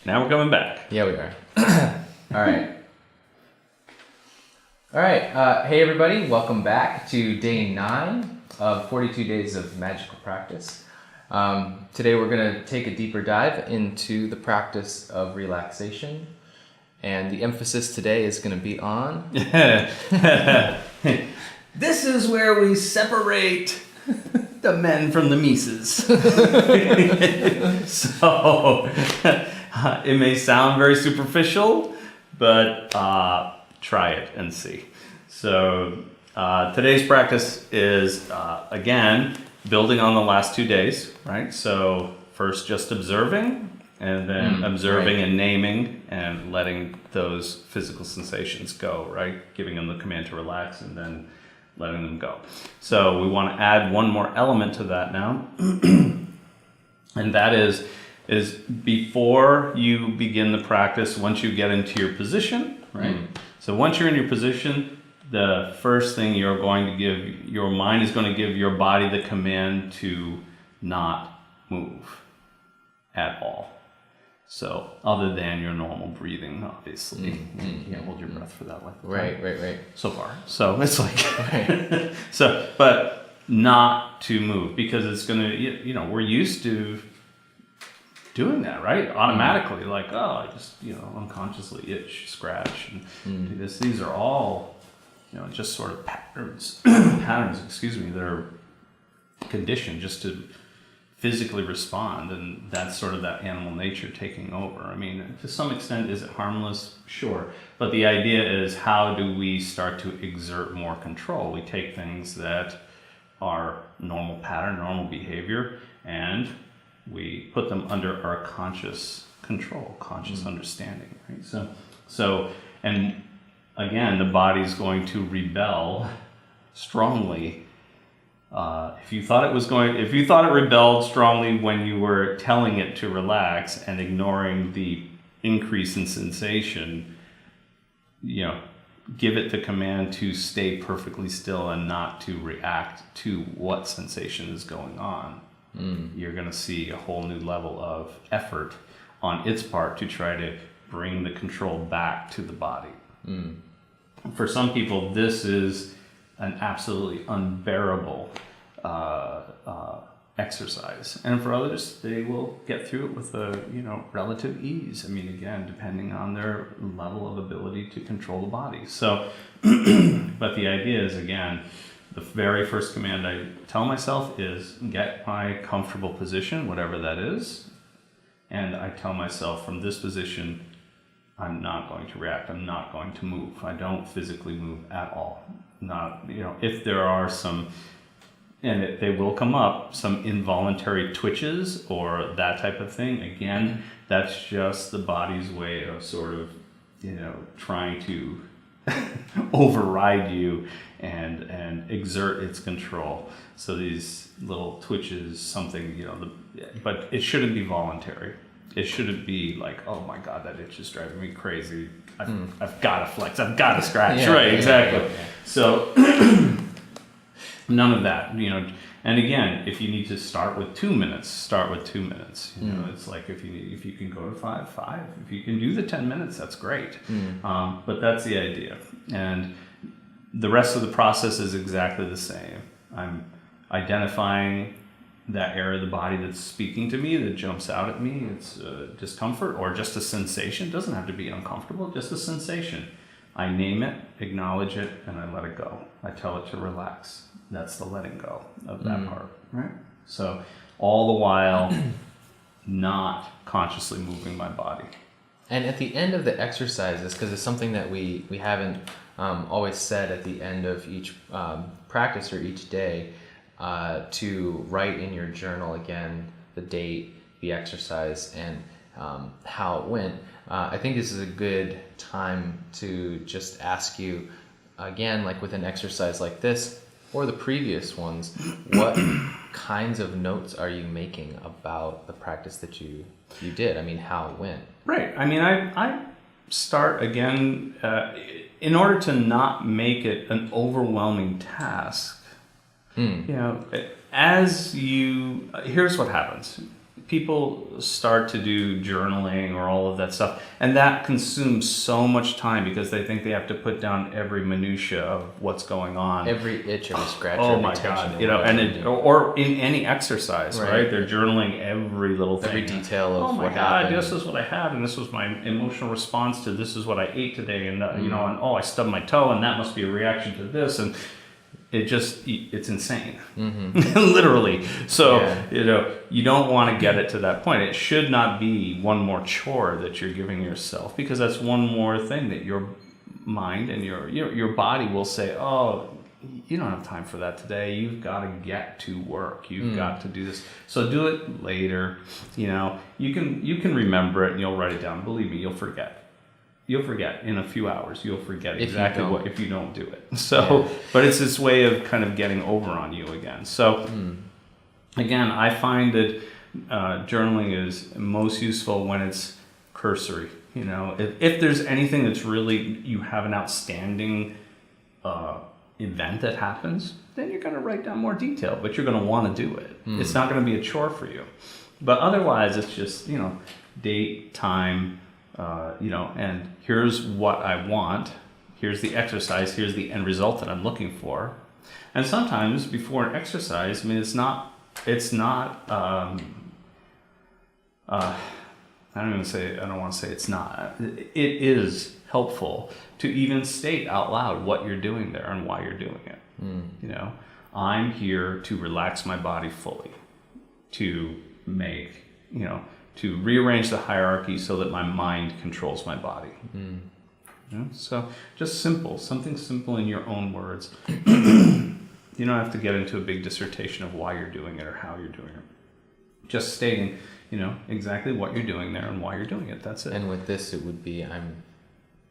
Now we're coming back. Yeah, we are. All right. All right. Hey, everybody. Welcome back to day 9 of 42 days of magical practice. Today we're going to take a deeper dive into the practice of relaxation. And the emphasis today is going to be on... This is where we separate the men from the Mises. So, it may sound very superficial, but try it and see. So, today's practice is, again, building on the last 2 days, right? So, first just observing, and then observing and naming and letting those physical sensations go, right? Giving them the command to relax and then letting them go. So we want to add one more element to that now. And that is before you begin the practice, once you get into your position, right? So once you're in your position, the first thing you're going to give, your mind is going to give your body the command to not move at all. So, other than your normal breathing, obviously. You can't hold your breath for that length of time. Right. So far. So, it's like... So, but not to move, because it's going to, we're used to doing that, right? Automatically, like, I just, unconsciously itch, scratch, and do this. These are all, just sort of patterns, that are conditioned just to physically respond, and that's sort of that animal nature taking over. I mean, to some extent, is it harmless? Sure. But the idea is, how do we start to exert more control? We take things that are normal pattern, normal behavior, and we put them under our conscious control, conscious understanding, right? So, and again, the body's going to rebel strongly. If you thought it rebelled strongly when you were telling it to relax and ignoring the increase in sensation, give it the command to stay perfectly still and not to react to what sensation is going on. You're going to see a whole new level of effort on its part to try to bring the control back to the body. For some people, this is an absolutely unbearable exercise, and for others, they will get through it with a relative ease. I mean, again, depending on their level of ability to control the body. So, but the idea is, again, the very first command I tell myself is get my comfortable position, whatever that is, and I tell myself from this position, I'm not going to react. I'm not going to move. I don't physically move at all. Not, if there are some, and they will come up, some involuntary twitches or that type of thing. Again, that's just the body's way of sort of, trying to override you and exert its control. So these little twitches, something, but it shouldn't be voluntary. It shouldn't be like, oh my God, that itch is driving me crazy. I've got to flex. I've got to scratch. Exactly. Yeah. So none of that, And again, if you need to start with 2 minutes, start with 2 minutes. It's like if you can go to 5. If you can do the 10 minutes, that's great. But that's the idea. And the rest of the process is exactly the same. I'm identifying that area of the body that's speaking to me, that jumps out at me. It's discomfort or just a sensation. It doesn't have to be uncomfortable, just a sensation. I name it, acknowledge it, and I let it go. I tell it to relax. That's the letting go of that part, right? So all the while not consciously moving my body. And at the end of the exercises, because it's something that we haven't always said at the end of each practice or each day, to write in your journal again the date, the exercise, and how it went. I think this is a good time to just ask you, again, like with an exercise like this, or the previous ones, what kinds of notes are you making about the practice that you did? I mean, how it went. Right. I mean, I start again, in order to not make it an overwhelming task, here's what happens. people start to do journaling or all of that stuff, and that consumes so much time because they think they have to put down every minutia of what's going on, every itch, every scratch. oh every my tension, god, you know, and it, or in any exercise, right? They're journaling every little thing, every detail of oh my what god, happened. this is what I had, and this was my emotional response to this is what I ate today, and you know, and oh, I stubbed my toe, and that must be a reaction to this, and it's insane. Literally. So, you know, you don't want to get it to that point. It should not be one more chore that you're giving yourself, because that's one more thing that your mind and your body will say, oh, you don't have time for that today. You've got to get to work. You've got to do this. So do it later. You know, you can remember it and you'll write it down. Believe me, you'll forget. You'll forget in a few hours. You'll forget exactly what if you don't do it. So, but it's this way of kind of getting over on you again. So, again, I find that journaling is most useful when it's cursory. You know, if there's anything that's really you have an outstanding event that happens, then you're going to write down more detail. But you're going to want to do it. It's not going to be a chore for you. But otherwise, it's just, you know, date, time. You know, and here's what I want, here's the exercise, here's the end result that I'm looking for. And sometimes before an exercise, I mean, I don't want to say it's not. It is helpful to even state out loud what you're doing there and why you're doing it. You know, I'm here to relax my body fully, to make, you know, to rearrange the hierarchy so that my mind controls my body. You know? So just something simple in your own words. You don't have to get into a big dissertation of why you're doing it or how you're doing it. Just stating, you know, exactly what you're doing there and why you're doing it. That's it. And with this, it would be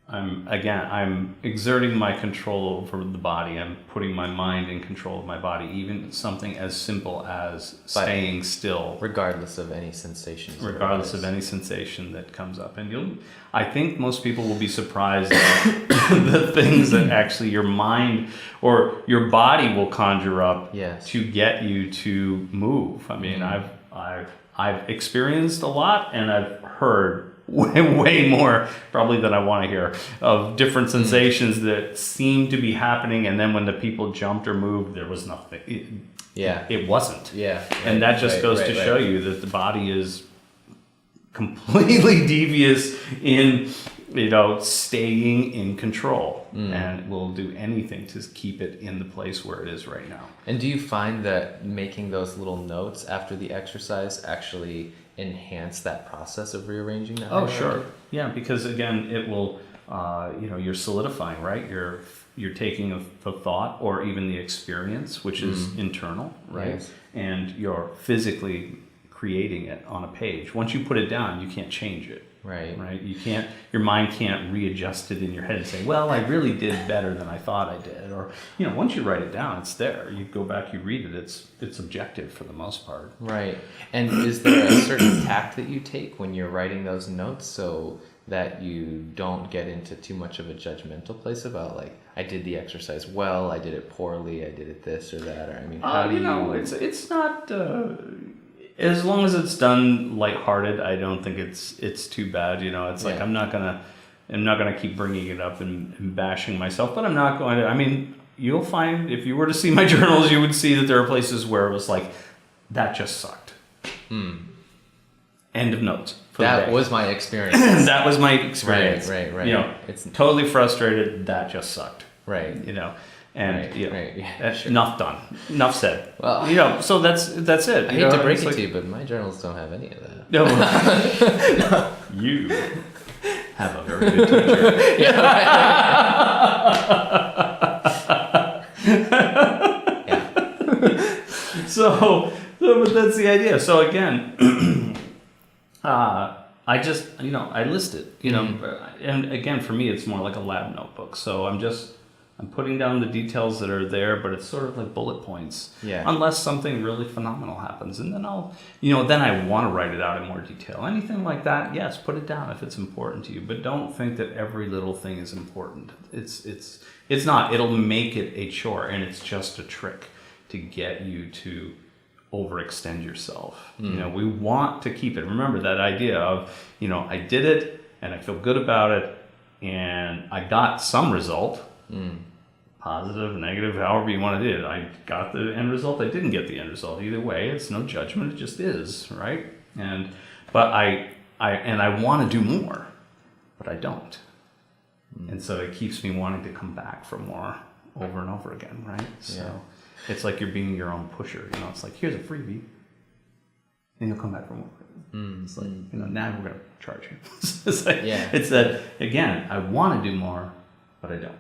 I'm exerting my control over the body. I'm putting my mind in control of my body. Even something as simple as staying still, regardless of any sensations. Regardless of any sensation that comes up, and I think most people will be surprised at the things that actually your mind or your body will conjure up to get you to move. I mean, I've experienced a lot, and I've heard way more probably than I want to hear of different sensations that seem to be happening, and then when the people jumped or moved, there was nothing. It wasn't. And that just goes to show you that the body is completely devious in, you know, staying in control, and will do anything to keep it in the place where it is right now. And do you find that making those little notes after the exercise actually enhance that process of rearranging that? Oh, sure. Yeah, because again, it will, you know, you're solidifying, right? You're taking the thought or even the experience, which is internal, right? Yes. And you're physically creating it on a page. Once you put it down, you can't change it. Right. You can't. Your mind can't readjust it in your head and say, "Well, I really did better than I thought I did." Or, you know, once you write it down, it's there. You go back, you read it. It's objective for the most part. Right. And is there a certain tact that you take when you're writing those notes so that you don't get into too much of a judgmental place about, like, I did the exercise well, I did it poorly, I did it this or that, or I mean, how do you know? It's not. As long as it's done lighthearted, I don't think it's too bad. You know, it's like I'm not gonna keep bringing it up and bashing myself, but I'm not going to. I mean, you'll find if you were to see my journals, you would see that there are places where it was like, that just sucked. End of notes. That was my experience. That was my experience. Right. You know, it's totally frustrated. That just sucked. Right. You know. And Sure. Enough done. Enough said. Well, you know, so that's it. I hate to break it to you, but my journals don't have any of that. No. You have a very good teacher. So, but that's the idea. So again, I just, you know, I list it, you know, and again, for me, it's more like a lab notebook. So I'm putting down the details that are there, but it's sort of like bullet points. Unless something really phenomenal happens. And then then I want to write it out in more detail. Anything like that, yes, put it down if it's important to you. But don't think that every little thing is important. It's not. It'll make it a chore, and it's just a trick to get you to overextend yourself. We want to keep it. Remember that idea of, I did it and I feel good about it and I got some result, positive, negative, however you want to do it. I got the end result. I didn't get the end result. Either way, it's no judgment. It just is, right? But I want to do more, but I don't. And so it keeps me wanting to come back for more over and over again, right? So it's like you're being your own pusher. It's like, here's a freebie, and you'll come back for more. It's like, now we're going to charge you. It's that, again, I want to do more, but I don't.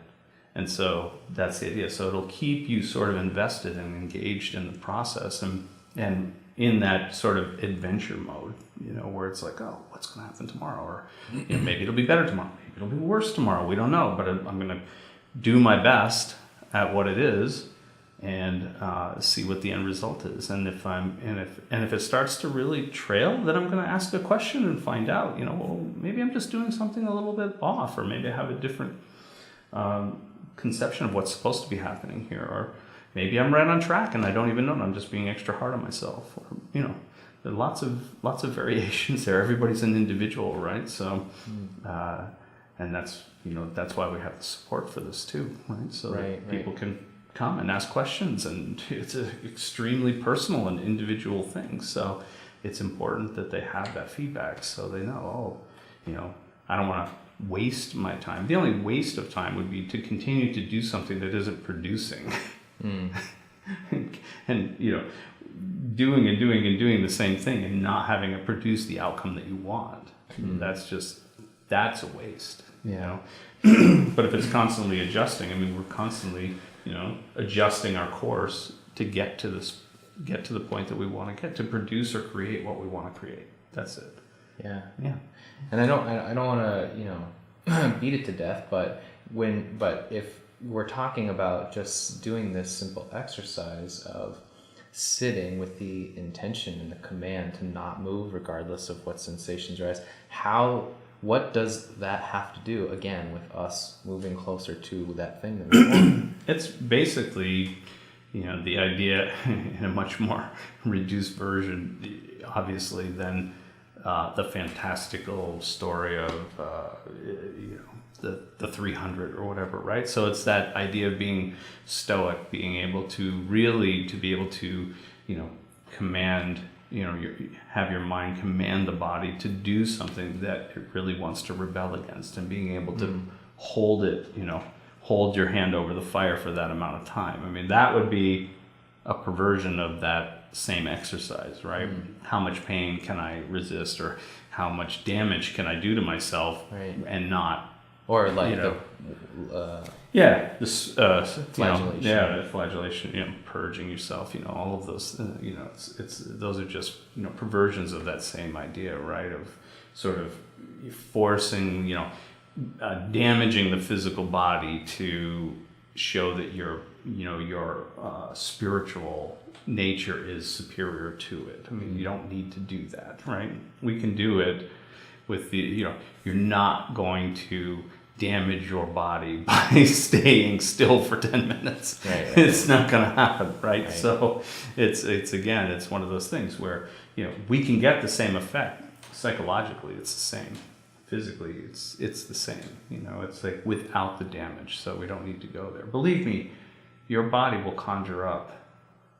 And so that's the idea. So it'll keep you sort of invested and engaged in the process and in that sort of adventure mode, where it's like, oh, what's going to happen tomorrow? Or maybe it'll be better tomorrow. Maybe it'll be worse tomorrow. We don't know. But I'm going to do my best at what it is and see what the end result is. And if it starts to really trail, then I'm going to ask a question and find out, well, maybe I'm just doing something a little bit off, or maybe I have a different conception of what's supposed to be happening here, or maybe I'm right on track and I don't even know, and I'm just being extra hard on myself. Or, there are lots of variations there. Everybody's an individual, right? So, and that's why we have the support for this too, right? So that people can come and ask questions, and it's an extremely personal and individual thing. So it's important that they have that feedback so they know, I don't want to waste my time. The only waste of time would be to continue to do something that isn't producing. And doing the same thing and not having it produce the outcome that you want. That's a waste. But if it's constantly adjusting, we're constantly adjusting our course to get to the point that we want to get, to produce or create what we want to create. That's it. Yeah. And I don't want to beat it to death, but if we're talking about just doing this simple exercise of sitting with the intention and the command to not move regardless of what sensations arise, what does that have to do again with us moving closer to that thing that we want? It's basically the idea in a much more reduced version, obviously, than the fantastical story of the 300 or whatever, right? So it's that idea of being stoic, being able to command, have your mind command the body to do something that it really wants to rebel against, and being able to hold your hand over the fire for that amount of time. That would be a perversion of that same exercise, right? How much pain can I resist, or how much damage can I do to myself, and not, or like flagellation, flagellation, purging yourself, all of those, those are just, perversions of that same idea, right? Of sort of forcing, damaging the physical body to show that your spiritual nature is superior to it. You don't need to do that, right? We can do it with you're not going to damage your body by staying still for 10 minutes. Right. It's not going to happen, right? So it's one of those things where, we can get the same effect. Psychologically, it's the same. Physically, it's the same. It's like without the damage. So we don't need to go there. Believe me, your body will conjure up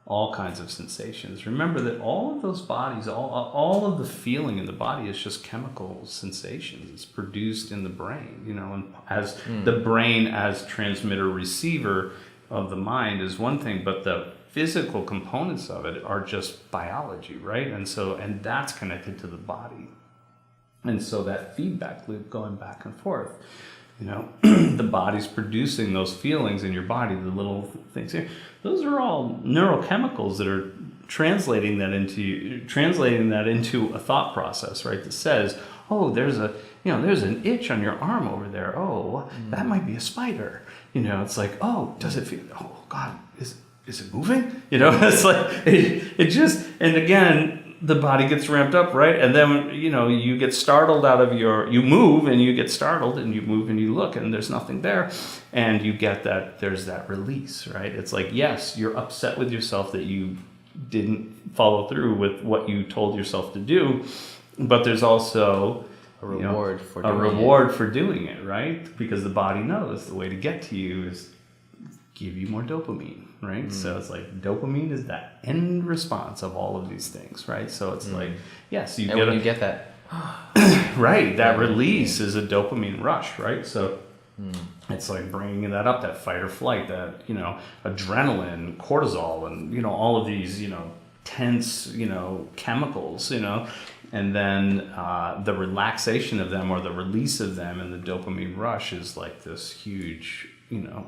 all kinds of sensations. Remember that all of those bodies, all of the feeling in the body is just chemical sensations. It's produced in the brain, and as the brain as transmitter receiver of the mind is one thing, but the physical components of it are just biology, right? And that's connected to the body. And so that feedback loop going back and forth, the body's producing those feelings in your body, the little things here. Those are all neurochemicals that are translating that into a thought process, right? That says, oh, there's an itch on your arm over there. Oh, that might be a spider. It's like, oh, does it feel? Oh God, is it moving? It's like it just, and again, the body gets ramped up, right? And then, you get startled you move and you get startled, and you move and you look and there's nothing there. And you get that, there's that release, right? It's like, yes, you're upset with yourself that you didn't follow through with what you told yourself to do. But there's also A reward for a doing reward for doing it, right? Because the body knows the way to get to you is give you more dopamine, right? So it's like dopamine is that end response of all of these things, right? So it's like, yes, you And get when you get that, right, that release is a dopamine rush, right? So it's like bringing that up, that fight or flight, that, you know, adrenaline, cortisol, and, you know, all of these, you know, tense, you know, chemicals, you know, and then the relaxation of them or the release of them and the dopamine rush is like this huge, you know,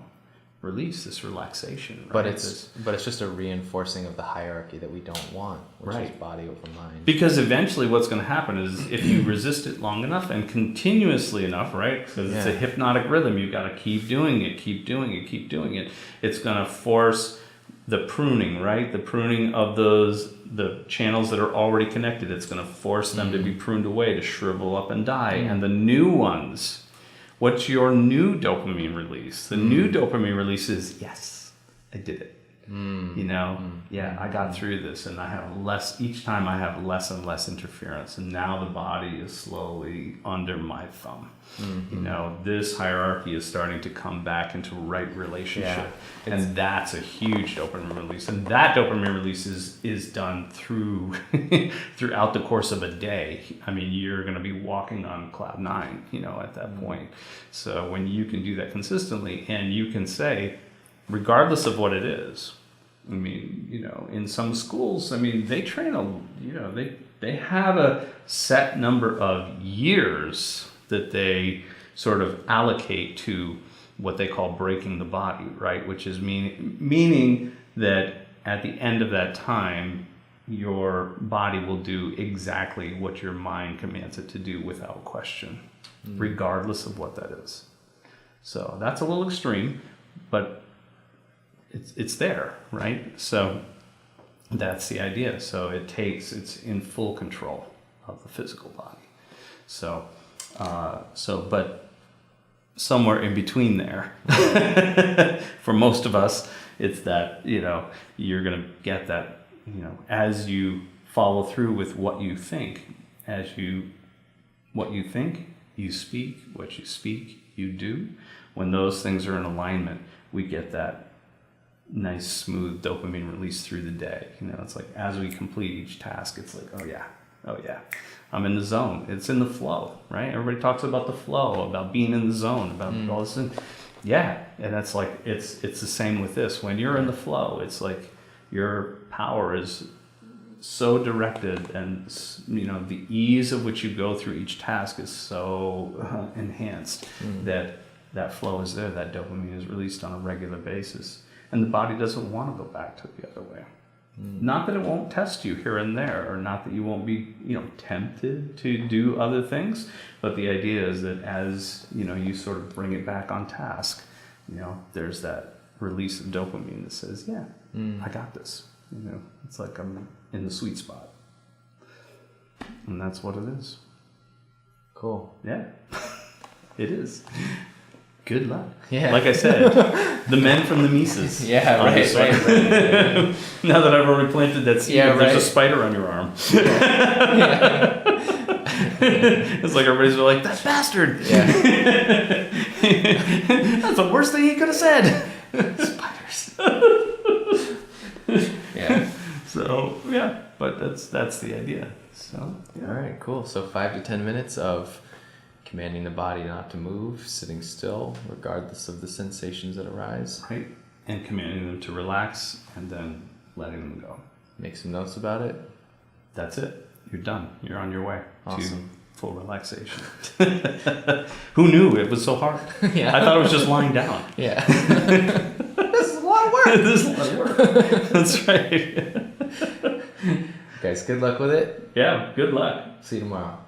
release, this relaxation, right? but it's just a reinforcing of the hierarchy that we don't want, which is body over mind. Because eventually what's going to happen is if you resist it long enough and continuously enough, right? Because it's a hypnotic rhythm, you've got to keep doing it, keep doing it, keep doing it. It's going to force the pruning, right? The pruning of the channels that are already connected. It's going to force them to be pruned away, to shrivel up and die. And the new ones, what's your new dopamine release? The new dopamine release is, yes, I did it. You know, I got through this, and I have less, each time I have less and less interference, and now the body is slowly under my thumb. You know, this hierarchy is starting to come back into right relationship, and that's a huge dopamine release, and that dopamine release is done throughout the course of a day. I mean, you're going to be walking on cloud 9, you know, at that point. So when you can do that consistently, and you can say, regardless of what it is, I mean, you know, in some schools, I mean, they train they have a set number of years that they sort of allocate to what they call breaking the body, right? Which is meaning that at the end of that time, your body will do exactly what your mind commands it to do without question, regardless of what that is. So that's a little extreme, but it's there, right? So that's the idea. So it's in full control of the physical body. So but somewhere in between there, for most of us, it's that, you know, you're going to get that, you know, as you follow through with what you think, what you think, you speak, what you speak, you do. When those things are in alignment, we get that nice smooth dopamine release through the day. You know, it's like as we complete each task, it's like, oh yeah, I'm in the zone. It's in the flow, right? Everybody talks about the flow, about being in the zone, about all this. And that's like it's the same with this. When you're in the flow, it's like your power is so directed, and, you know, the ease of which you go through each task is so enhanced that flow is there. That dopamine is released on a regular basis. And the body doesn't want to go back to the other way. Not that it won't test you here and there, or not that you won't be, you know, tempted to do other things, but the idea is that as, you know, you sort of bring it back on task, you know, there's that release of dopamine that says, I got this. You know, it's like I'm in the sweet spot. And that's what it is. Cool. Yeah, it is. Good luck. Yeah. Like I said, the men from the Mises. Yeah, right. Now that I've already planted that seed, there's a spider on your arm. It's like everybody's like, that bastard. Yeah. That's the worst thing he could have said. Spiders. Yeah. So, yeah, but that's the idea. So, yeah. All right, cool. So 5 to 10 minutes of commanding the body not to move, sitting still, regardless of the sensations that arise. Right. And commanding them to relax, and then letting them go. Make some notes about it. That's it. You're done. You're on your way to full relaxation. Who knew it was so hard? I thought it was just lying down. Yeah. This is a lot of work. This is a lot of work. That's right. Guys, good luck with it. Yeah, good luck. See you tomorrow.